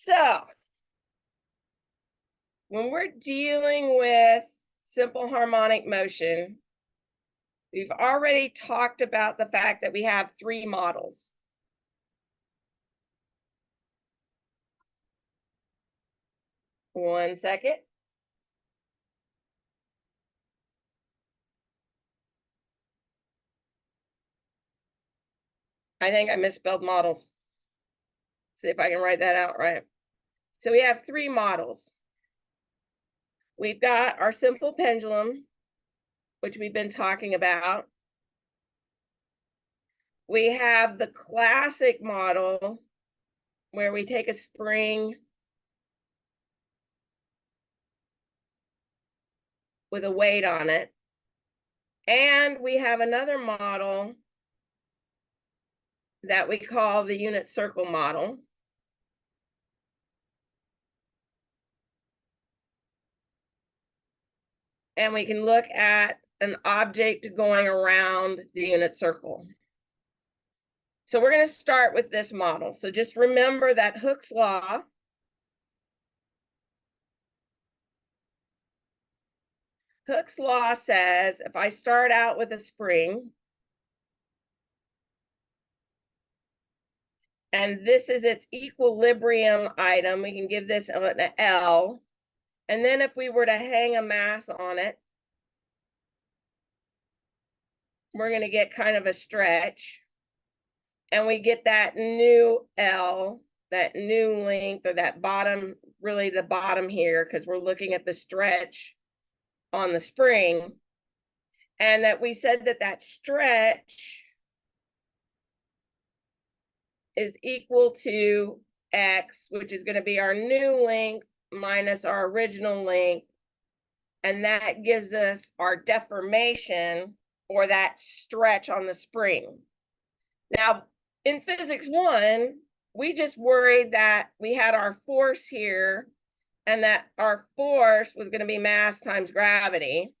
So when we're dealing with simple harmonic motion, we've already talked about the fact that we have three models. One second. I think I misspelled models. See if I can write that out right. So we have three models. We've got our simple pendulum, which we've been talking about. We have the classic model, where we take a spring with a weight on it. And we have another model that we call the unit circle model. And we can look at an object going around the unit circle. So we're going to start with this model. So just remember that Hooke's law. Hooke's law says if I start out with a spring, and this is its equilibrium item, we can give this an L. And then if we were to hang a mass on it, we're going to get kind of a stretch. And we get that new L, that new length, or that bottom, really the bottom here, because we're looking at the stretch on the spring. And that we said that that stretch is equal to X, which is going to be our new length minus our original length. And that gives us our deformation, or that stretch on the spring. Now, in physics 1, we just worried that we had our force here and that our force was going to be mass times gravity.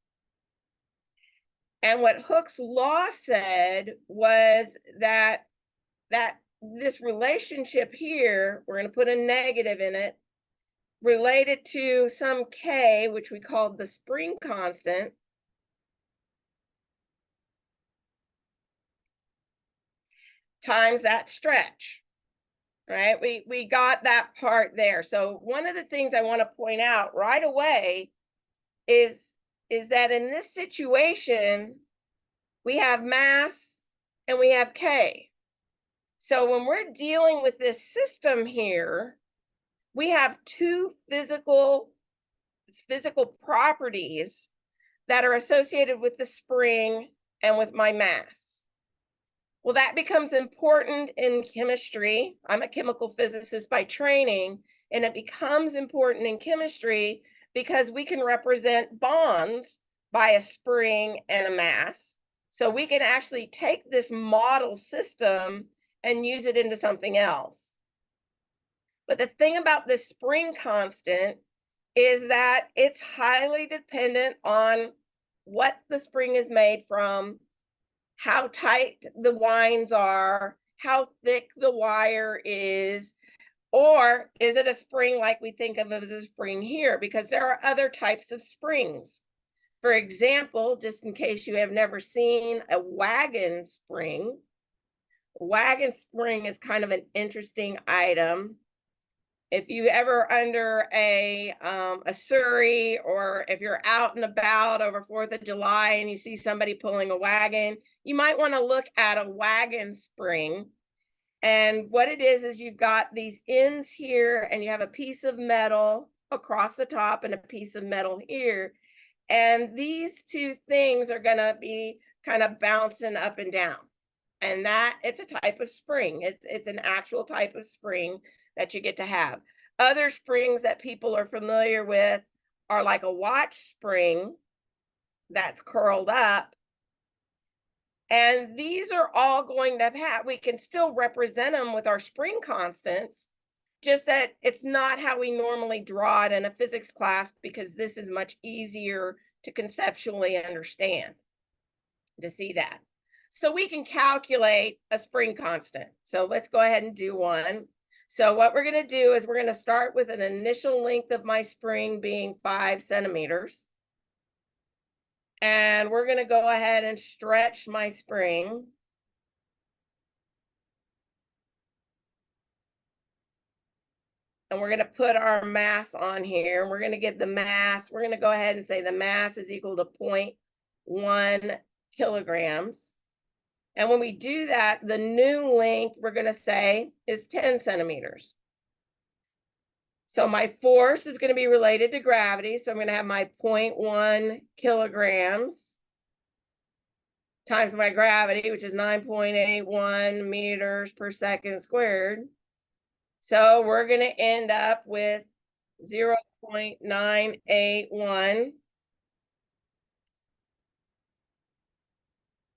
And what Hooke's law said was that this relationship here, we're going to put a negative in it, related to some K, which we called the spring constant, times that stretch, right? We got that part there. So one of the things I want to point out right away is that in this situation, we have mass and we have K. So when we're dealing with this system here, we have two physical properties that are associated with the spring and with my mass. Well, that becomes important in chemistry. I'm a chemical physicist by training, and it becomes important in chemistry because we can represent bonds by a spring and a mass. So we can actually take this model system and use it into something else. But the thing about the spring constant is that it's highly dependent on what the spring is made from, how tight the winds are, how thick the wire is, or is it a spring like we think of as a spring here? Because there are other types of springs. For example, just in case you have never seen a wagon spring is kind of an interesting item. If you ever under a Surrey, or if you're out and about over 4th of July and you see somebody pulling a wagon, you might want to look at a wagon spring. And what it is you've got these ends here, and you have a piece of metal across the top and a piece of metal here. And these two things are going to be kind of bouncing up and down. And that it's a type of spring. It's an actual type of spring that you get to have. Other springs that people are familiar with are like a watch spring that's curled up. And these are all going to have, we can still represent them with our spring constants, just that it's not how we normally draw it in a physics class, because this is much easier to conceptually understand, to see that. So we can calculate a spring constant. So let's go ahead and do one. So what we're going to do is we're going to start with an initial length of my spring being 5 centimeters. And we're going to go ahead and stretch my spring. And we're going to put our mass on here. We're going to get the mass. We're going to go ahead and say the mass is equal to 0.1 kilograms. And when we do that, the new length we're going to say is 10 centimeters. So my force is going to be related to gravity. So I'm going to have my 0.1 kilograms times my gravity, which is 9.81 meters per second squared. So we're going to end up with 0.981.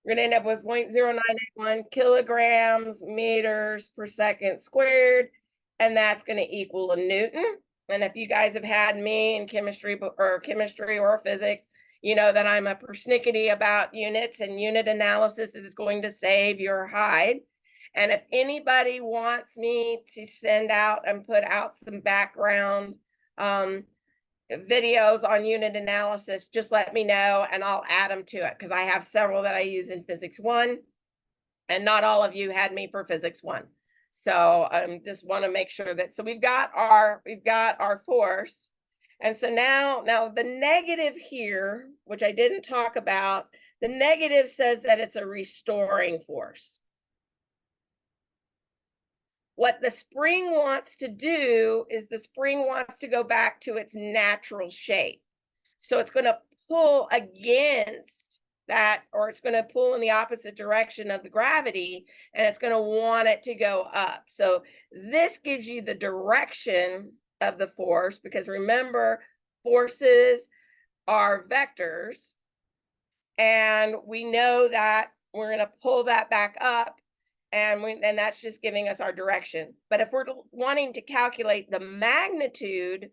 We're going to end up with 0.0981 kilograms meters per second squared. And that's going to equal a Newton. And if you guys have had me in chemistry or physics, you know that I'm a persnickety about units, and unit analysis is going to save your hide. And if anybody wants me to send out and put out some background videos on unit analysis, just let me know and I'll add them to it, because I have several that I use in Physics 1, and not all of you had me for Physics 1. So I just want to make sure that, so we've got our force. And so now the negative here, which I didn't talk about, the negative says that it's a restoring force. What the spring wants to do is the spring wants to go back to its natural shape. So it's going to pull against that, or it's going to pull in the opposite direction of the gravity, and it's going to want it to go up. So this gives you the direction of the force, because remember, forces are vectors, and we know that we're going to pull that back up, and that's just giving us our direction. But if we're wanting to calculate the magnitude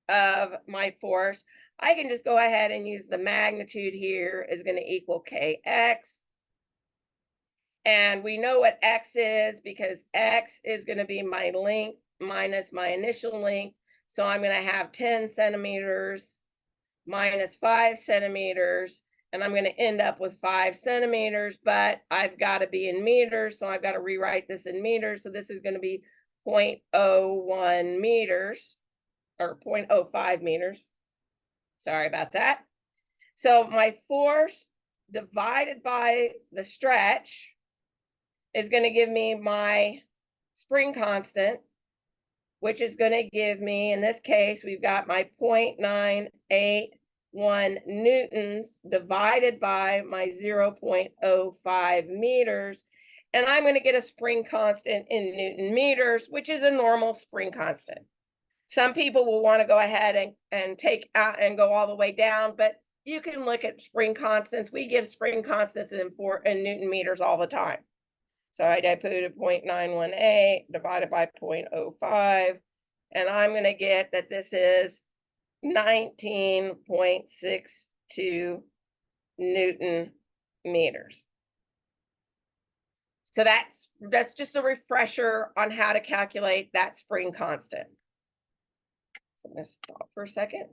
of my force, I can just go ahead and use the magnitude here is going to equal kx. And we know what x is, because x is going to be my length minus my initial length. So I'm going to have 10 centimeters minus 5 centimeters. And I'm going to end up with 5 centimeters, but I've got to be in meters. So I've got to rewrite this in meters. So this is going to be 0.01 meters, or 0.05 meters. Sorry about that. So my force divided by the stretch is going to give me my spring constant, which is going to give me, in this case, we've got my 0.981 newtons divided by my 0.05 meters. And I'm going to get a spring constant in Newton meters, which is a normal spring constant. Some people will want to go ahead and take out and go all the way down, but you can look at spring constants. We give spring constants in Newton meters all the time. So I put a 0.918 divided by 0.05, and I'm going to get that this is 19.62 Newton meters. So that's just a refresher on how to calculate that spring constant. So I'm going to stop for a second.